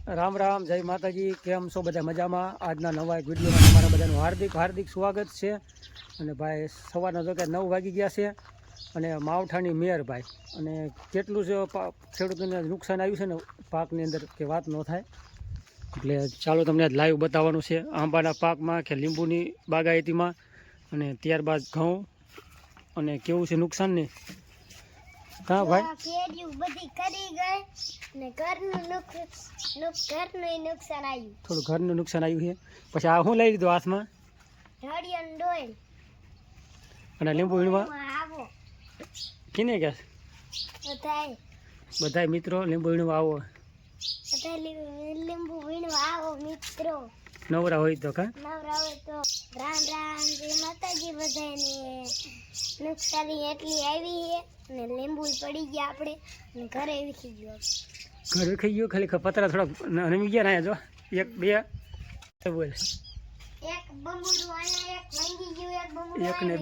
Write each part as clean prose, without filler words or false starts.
રામ રામ, જય માતાજી. કેમ છો બધા? મજામાં? આજના નવા એક વિડીયોમાં તમારા બધાનું હાર્દિક હાર્દિક સ્વાગત છે. અને ભાઈ સવારના જો કે 9 વાગી ગયા છે અને માવઠાની મેર ભાઈ, અને કેટલું જ ખેડૂતોને નુકસાન આવ્યું છે ને પાકની અંદર કે વાત ન થાય. એટલે ચાલો તમને આજ લાઈવ બતાવવાનું છે આંબાના પાકમાં કે લીંબુની બાગાયતીમાં, અને ત્યારબાદ ઘઉં અને કેવું છે નુકસાન ને. હા ભાઈ, કેરીઓ બધી કરી ગઈ ને ઘરનું નુકસાન આવ્યું. થોડું ઘરનું નુકસાન આવ્યું છે. પછી આ શું લઈ લીધું હાથમાં? ઢળિયાનું ડોલ અને લીંબુ વીણવા આવો કીને કે બધાય મિત્રો લીંબુ વીણવા આવો. બધા લીંબુ વીણવા આવો મિત્રો. નવરા હોય તો કા નવરા હોય તો. રામ રામ, જય માતાજી. બધાને નુકસાની એટલી આવી છે ને લીંબુ પડી ગયા આપણે ને ઘરે વીખી ગયો. ઘર ખાઈ ગયું, ખાલી પતરા થોડા નમી ગયા ને. જો એક બે બોલ, એક બંબુડું આયા, એક ભાંગી ગયું, એક બંબુડું એક ને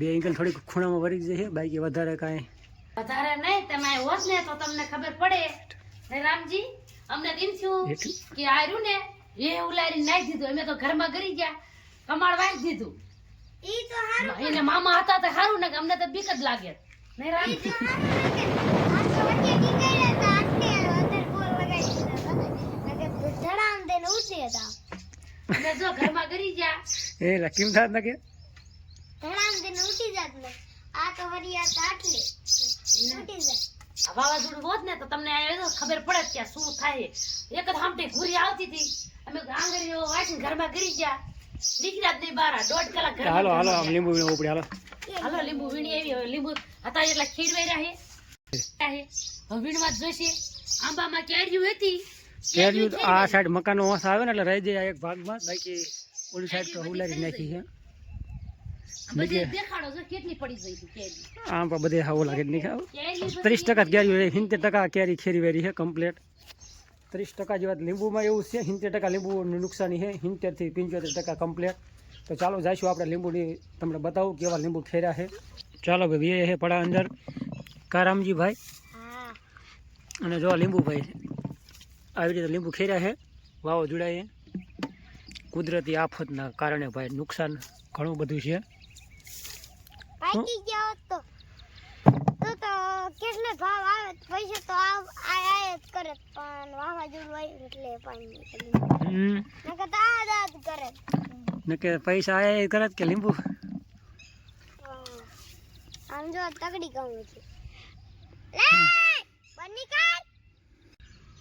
બે ઇંગલ થોડીક ખૂણામાં વળી જશે. બાકી વધારે કાંઈ વધારે નહીં. તમે હોત ને તો તમને ખબર પડે ને રામજી. અમને કેમ થયું કે આર્યું ને એ ઉલારી નાખી દીધું. અમે તો ઘરમાં ગરી ગયા, કમાડ વાંચી દીધું. ઈ તો હારું એને મામા હતા તો સારું ને, અમને તો બીક જ લાગે નહીં રામજી. અમે જો ઘરમાં ગરી ગયા એ કેમ થાત ને કે વાવાઝોડું હોત ને તો તમને ખબર પડે કે શું થાય. એક જ હામટી ઘૂરી આવતી હતી. અમે આંગળીઓ વાંચીને ઘરમાં ગરી ગયા, નીકળ્યા જ નહીં બહાર. 1.5 કલાક ઘરમાં. હાલો હાલો આમ લીંબુ વીણવું ઉપડે. હાલો હાલો લીંબુ વીણી આવી. હવે લીંબુ હતા એટલા ખીરવાઈ રહે. હવે વીણવા જ જોઈશે. આંબામાં કેરીઓ હતી. કેરીયું આ સાઈડ મકાનો વાસ આવે ને એટલે રહી જાય એક ભાગમાં. બાકી ઓલી સાઈડ તો ઉલારી નાખી છે. બધી દેખાડો જો કેટલી પડી ગઈ હતી કેરી. આમ પણ બધે હાવ લાગે નહીં ખાવ. કેરી 30% કેરી રહી, 70% કેરી ખેરી વેરી છે કમ્પ્લેટ. 30% જેવા લીંબુમાં એવું છે. 70% લીંબુની નુકસાની છે, 70 થી 75% કમ્પ્લેટ. તો ચાલો જઈશું આપણે લીંબુની, તમને બતાવું કેવા લીંબુ ખેર્યા છે. ચાલો ભાઈ, એ છે પડા અંદર કારામજી ભાઈ. અને જો લીંબુ ભાઈ આવી રીતે લીંબુ ખેર્યા છે. વાવો જોડાય કુદરતી આફતના કારણે ભાઈ નુકસાન ઘણું બધું છે. પાકી ગયા હોત તો કેટલે ભાવ આવે પૈસા તો આયા જ કરે, પણ વાવાઝોડું આવ્યું એટલે પાણી નકર દાદ કરે ને કે પૈસા આયા કરે કે લીંબુ. આમ જો તગડી કહું છું. બની કર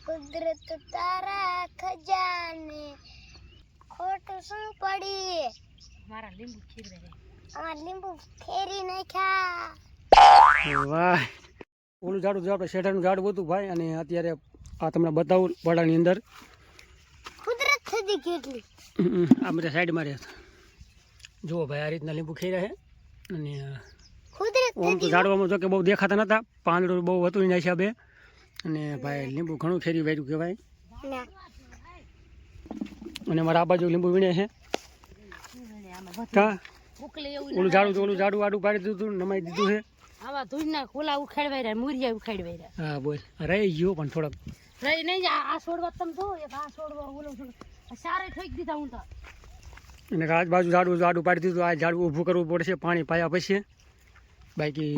કુદરત તારા ખજાને ખોટ શું પડી. મારા લીંબુ ખીરવાઈ રહે. અમાર લીંબુ ફેરી નાખ્યા. વાહ, ઓલું ઝાડું જો આપણે શેઠાનું ઝાડું હતું ભાઈ. અને અત્યારે આ તમને બતાવું પડાની અંદર કુદરત થતી કેટલી. આ બધા સાઈડમાં રહે. જુઓ ભાઈ, આ રીતના લીંબુ ખેર્યા છે. અને કુદરત ઓમ તો ઝાડવામાં જો કે બહુ દેખાતા નતા, પાંદડું બહુ હતું એના હિસાબે. અને ભાઈ લીંબુ ઘણું ખેરી વાર્યું કહેવાય. અને મારા આ બાજુ લીંબુ વીણે છે. કા ઓલું ઝાડું આડું પાડી દીધું, નમાઈ દીધું છે. આવા ધૂળના ખોલા ઉખાડવાઈ રહ્યા, મૂરિયા ઉખાડવાઈ રહ્યા. હા બોલ, રહી ગયો પણ થોડાક રહી નહીં. આ છોડવા તમે જો, એક આ છોડવા ઓલો છોડવા સારે ઠોકી દીધા હું તો. અને આજ બાજુ ઝાડું પાડી દીધું. આ ઝાડું ઊભું કરવું પડશે પાણી પાયા પછી. બાકી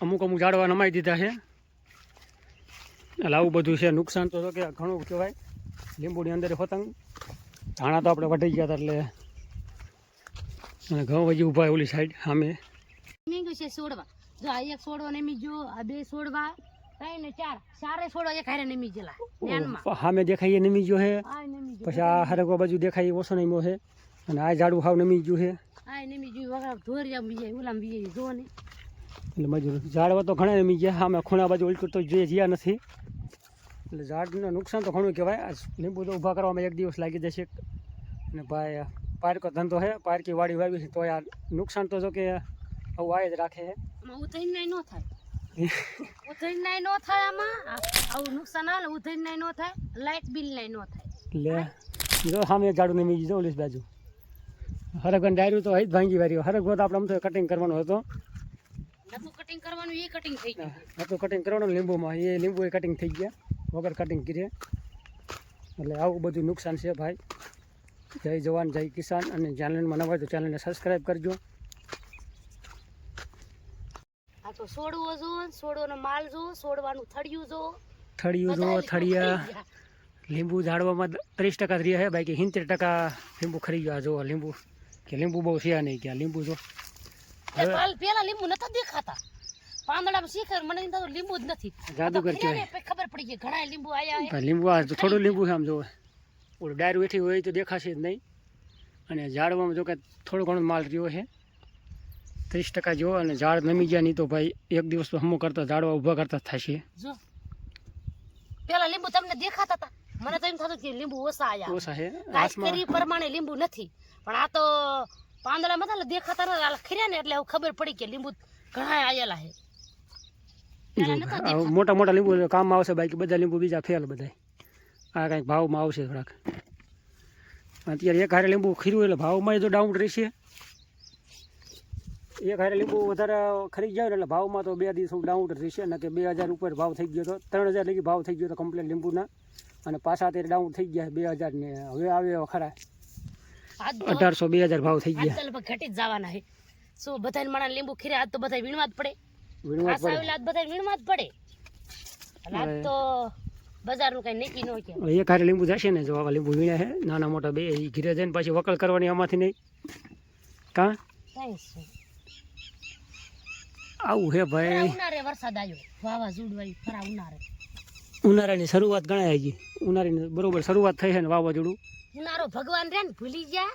અમુક ઝાડવા નમાઈ દીધા છે. એટલે આવું બધું છે. નુકસાન તો કે ઘણું કહેવાય. લીંબુની અંદર પતંગ ધાણા તો આપણે વઢાઈ ગયા હતા એટલે. અને ઘઉં હજી ઊભા ઓલી સાઈડ સામે. મીંગું છે છોડવા. જો આ એક છોડવા નમી જો, આ બે છોડવા, 3 ને 4 ચારે છોડવા એક હારે નમી ગયેલા ધ્યાનમાં. સામે દેખાય એ નમી ગયો છે. આ નમી ગયો. પછી આ હરગવા બાજુ દેખાય ઓછો નમ્યો છે. અને આ ઝાડું હાવ નમી ગયું છે. આ નમી ગયું. વગર ધોરિયા બીજા ઉલામ બીજા જો ને. એટલે મજૂર ઝાડવા તો ઘણા નમી ગયા. સામે ખૂણા બાજુ ઉલટું તો જોઈએ જ્યાં નથી. એટલે ઝાડનું નુકસાન તો ઘણું કહેવાય. આ લીંબુ તો ઊભા કરવામાં 1 દિવસ લાગી જશે. અને ભાઈ પાર્કો ધંધો છે, પાર્કી વાડી વાવી છે, તો આ નુકસાન તો જો કે આવું આવે જ રાખે છે. ઉધઈન ન થાય. ઉધઈન ન થાય આમાં. આવું નુકસાન આવે ઉધઈન ન થાય, લાઇટ બિલ ન થાય. એટલે જો સામે એક ઝાડું નમી ગયું ઓલી બાજુ. હરગવાન ડાયરું તો હઈ જ ભાંગી વાર્યું. હરગવો તો આપણે આમ તો કટિંગ કરવાનો હતો. નતું કટિંગ કરવાનું, એ કટિંગ થઈ ગયું. નતું કટિંગ કરવાનું લીંબુમાં, એ લીંબુ એ કટિંગ થઈ ગયા વગર કટિંગ કરીએ. એટલે આવું બધું નુકસાન છે ભાઈ. જય જવાન જય કિસાન. અને ચેનલમાં નવા હોય તો ચેનલને સબસ્ક્રાઈબ કરજો. આ તો સોડવો જો, સોડવાનો માલ જો, સોડવાનું થળિયું જો, થળિયું જો, થળિયા લીંબુ ઝાડવામાં 30% જ રહ્યા છે બાકી 70% લીંબુ ખરી ગયા. જો લીંબુ કે લીંબુ બહુ છે નહીં કે લીંબુ જો પેલા લીંબુ નતા દેખાતા પાંદડા શીખર મને એમ થતું લીંબુ જ નથી. જાદુગર કહેવાય. પછી ખબર પડી કે ઘણા લીંબુ આયા છે. લીંબુ આ થોડું લીંબુ છે આમ જો ઓલું ડાયરું એઠી હોય તો દેખાશે જ નહીં. અને ઝાડવામાં જો કે થોડો ઘણો માલ રહ્યો છે 30% જેવો. અને ઝાડ નમી ગયા નહીં તો ભાઈ એક દિવસ તો હમો કરતા ઝાડવા ઊભા કરતા જ થશે. જો પેલા લીંબુ તમને દેખાતા હતા મને તો એમ થતું કે લીંબુ ઓછા આયા ઓછા છે કાશ્મીરી પ્રમાણે લીંબુ નથી પણ આ તો પાંદડામાં હતા ને દેખાતા ને ખર્યા ને એટલે ખબર પડી કે લીંબુ ઘણા આયેલા છે. મોટા મોટા લીંબુ કામમાં આવશે બાકી બધા લીંબુ બીજા ફેલ બધા આ કંઈક ભાવમાં આવશે થોડાક. અત્યારે એક હારે લીંબુ ખીરું એટલે ભાવમાં જો ડાઉન રહેશે. એક હારે લીંબુ વધારે ખરી જાય ને એટલે ભાવમાં તો 2 દિવસ ડાઉન રહેશે ને કે 2000 ઉપર ભાવ થઈ ગયો તો 3000 લગી ભાવ થઈ ગયો તો કમ્પ્લેટ લીંબુના. અને પાછા અત્યારે ડાઉન થઈ ગયા 2000 ને હવે આવે ખરા 1800 2000 ભાવ થઈ ગયા. ઘટી જ જવાના છે શું બધા મને લીંબુ ખીરે આજ તો બધા વીણવા જ પડે. બધા વીણવા જ પડે. આજ તો બજારનું કઈ નક્કી ન કે એક હારે લીંબુ જશે ને જો આવા લીંબુ વીણ્યા છે નાના મોટા બે ઘીરે જઈને પાછી વકલ કરવાની આમાંથી નહીં કા આવું હે ભાઈ. ઉનાળે વરસાદ આવ્યો વાવાઝોડું આવ્યું ખરા ઉનાળાની શરૂઆત ગણાય ગઈ. ઉનાળાની બરોબર શરૂઆત થઈ છે ને વાવાઝોડું. ઉનાળો ભગવાન રે ને ભૂલી ગયા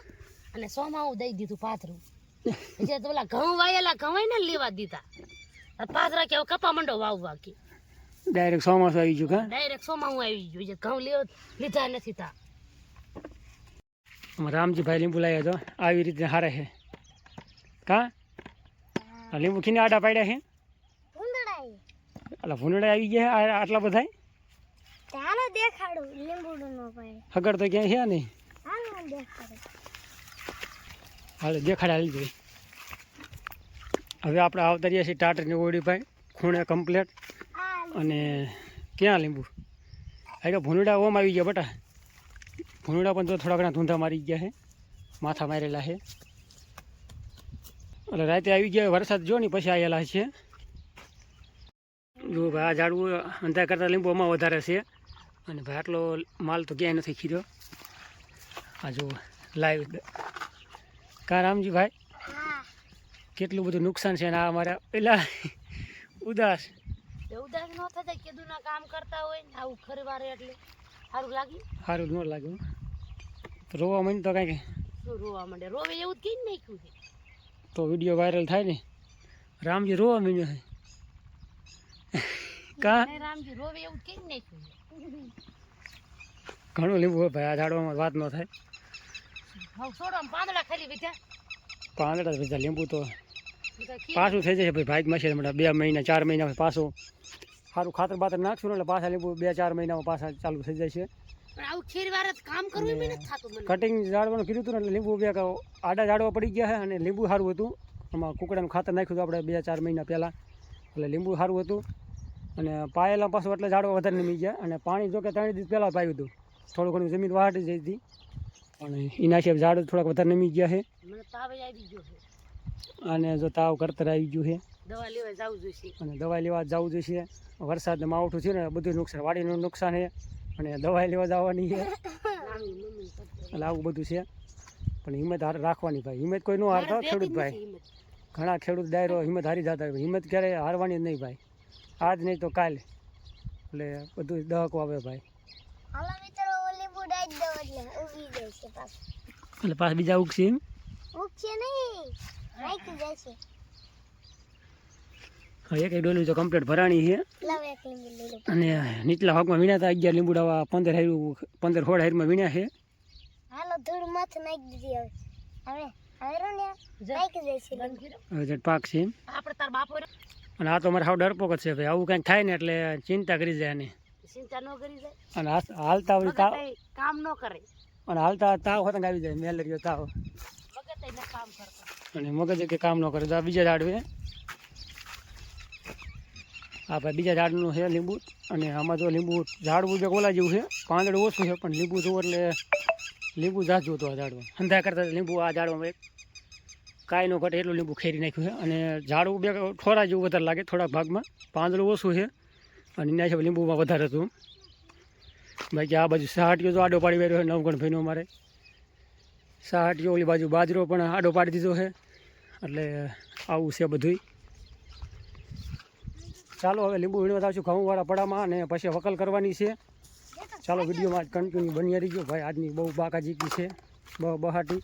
અને સોમાવું દઈ દીધું પાથરું. જે તો ઓલા ઘઉં વાયેલા ઘઉં ને લેવા દીધા પાથરા કે કપા મંડો વાવવા કે ડાયરેક્ટ ચોમાસું આવી ગયું. કા ડાયરેક્ટ સોમાવું આવી ગયું. જે ઘઉં લીધા નથી તા રામજી ભાઈ લીંબુ લાવ્યા તો આવી રીતે હારે છે કા લીંબુ ખીને આડા પાડ્યા છે એટલે ભૂંડડા આવી ગયા આટલા બધા ચાલો દેખાડું લીંબુડું નો પાડે હગર તો ક્યાંય છે નહીં. હાલો દેખાડું હાલે દેખાડ્યા લીધી. હવે આપણે આવતા રહ્યા છીએ ટાટરની ઓડી ભાઈ ખૂણે કમ્પ્લેટ. અને ક્યાં લીંબુ આ ભૂંડડા ઓમ આવી ગયા બટા. ભૂંડડા પણ તો થોડા ઘણા ધૂંધા મારી ગયા છે માથા મારેલા છે. એટલે રાતે આવી ગયા વરસાદ જો ને પછી આવેલા છે. જો ભાઈ આ ઝાડવું અંધાર કરતાં લીંબુ આમાં વધારે છે. અને ભાઈ આટલો માલ તો ક્યાંય નથી ખીર્યો. આ જો લાઈવ કા રામજી ભાઈ કેટલું બધું નુકસાન છે. અને આ અમારા પેલા ઉદાસ ઉદાસ ન થતા કીધું ના કામ કરતા હોય ને આવું ખરીવારે એટલે સારું લાગ્યું. સારું ન લાગ્યું તો રોવા માંડ તો કાંઈક શું રોવા માંડે રોવે એવું જ કઈ નાખ્યું છે તો વિડીયો વાયરલ થાય ને. રામજી રોવા માંડ્યો છે કા રામજી રોવે એવું કઈ નાખ્યું છે. ઘણું લીંબુ હોય ભાઈ આ ઝાડવામાં વાત ન થાય. છોડો પાંદડા ખાલી બીજા પાંદડા બધા લીંબુ તો પાછું થઈ જશે ભાઈ ભાગમાં છે. 2 મહિના 4 મહિના પાછું સારું ખાતર બાતર નાખશું ને એટલે પાછા લીંબુ 2-4 મહિનામાં પાછા ચાલુ થઈ જાય છે. આવું ખેરવારે કામ કરવું બી નથી થતું મને. કટિંગ ઝાડવાનું કીધું હતું ને એટલે લીંબુ બે આડા ઝાડવા પડી ગયા છે. અને લીંબુ સારું હતું. આમાં કુકડાનું ખાતર નાખ્યું હતું આપણે 2-4 મહિના પહેલાં એટલે લીંબુ સારું હતું. અને પાયેલા પાછું એટલે ઝાડવા વધારે નમી ગયા. અને પાણી જો કે 3 દિવસ પહેલાં પાયું હતું. થોડું ઘણું જમીન વાટી જઈ હતી અને એના સિવાય ઝાડ થોડાક વધારે નમી ગયા છે. મને તાવ આવી ગયો છે. અને જો તાવ કરતર આવી ગયું છે દવા લેવા જવું જોઈશે. અને દવા લેવા જવું જોઈશે. વરસાદ માવઠું છે ને બધું નુકસાન વાડીનું નુકસાન છે અને દવા લેવા જવાની છે. એટલે આવું બધું છે. પણ હિંમત રાખવાની ભાઈ. હિંમત કોઈ ન હારતા ખેડૂત ભાઈ. ઘણા ખેડૂત ડાયરો હિંમત હારી જતા હોય. હિંમત ક્યારેય હારવાની જ નહીં ભાઈ. આજ નહીં તો કાલે એટલે બધું દહકો આવે ભાઈ. હાલો મિત્રો લીંબુ ડાઈ દો એટલે ઉગી જશે પાછું. એટલે પાછા બીજા ઉગશે એમ ઉગશે નહીં રાઈકી જશે. હા એક ડોલી તો કમ્પ્લીટ ભરાણી છે. લાવ એક લીંબુ લઈ લો. અને નીચલા ભાગમાં વીણ્યા હતા 11 લીંબુડા 15 હોળ હાઈરમાં વીણ્યા છે. હાલો ધૂળ માથે નાખી દીધી હવે હવે રોને રાઈકી જશે. હવે જે પાક છે એમ આપણે તાર બાપો અને આ તો મારે હાવ ડરપોક જ છે ભાઈ. આવું કંઈક થાય ને એટલે ચિંતા કરી જાય ને. ચિંતા ન કરી જાય અને હાલતા વળી તાવ કામ ન કરે. અને હાલતા તાવ હોતંગ આવી જાય મેલેરિયો તાવ. મગજ કામ કરતા અને મગજ કે કામ ન કરે તો બીજા ઝાડવે આ ભાઈ બીજા ઝાડનું છે લીંબુ, અને આમાં તો લીંબુ ઝાડવું જે ઓલા જેવું છે, પાંદડું ઓછું છે, પણ લીંબુ જુઓ એટલે લીંબુ ઝાઝું હતું આ ઝાડમાં. અંધા કરતાં લીંબુ આ ઝાડમાં એક કાંઈ ન ઘટે એટલું લીંબુ ખેરી નાખ્યું છે. અને ઝાડવું બે થોડા જેવું વધારે લાગે, થોડાક ભાગમાં પાંદડું ઓછું છે, અને એના છે લીંબુમાં વધારે હતું. બાકી આ બાજુ સહાટીઓ તો આડો પાડી રહ્યો છે નવગણભાઈનો. અમારે સહાટીઓ ઓલી બાજુ બાજરો પણ આડો પાડી દીધો છે. એટલે આવું છે બધુંય. ચાલો હવે લીંબુ વીણવા આવશું ઘઉંવાળા પડામાં, અને પછી વકલ કરવાની છે. ચાલો વિડીયોમાં કન્ટિન્યુ બની રહી ગયો ભાઈ. આજની બહુ બાકાજીકી છે, બહાટી.